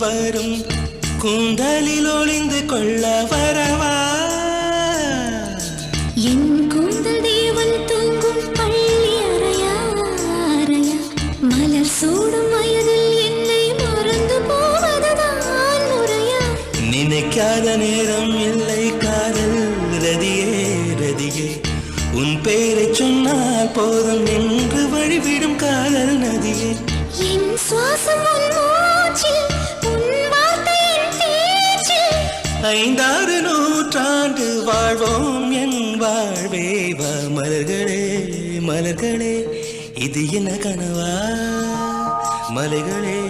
வரும் கூந்தலில் ஒளிந்து கொள்ள வரவா என் கூந்தல் தேவன் தூங்கும் பள்ளி அறையா அறையா மலர் சூடும் வயதில் என்னை மறந்து போவதுதான் முறையா நினைக்காத நேரம் இல்லை காதல் ரதியே ரதியே உன் பேரை சொன்னால் போதும் என்று வழிவிடும் காதல் நதியே என் சுவாசம் உன் மூச்சில் உன் வார்த்தையின் பேச்சில் 5-6 நூற்றாண்டு வாழ்வோம் என் வாழ்வே வா மலர்களே மலர்களே இது என்ன கனவா மலைகளே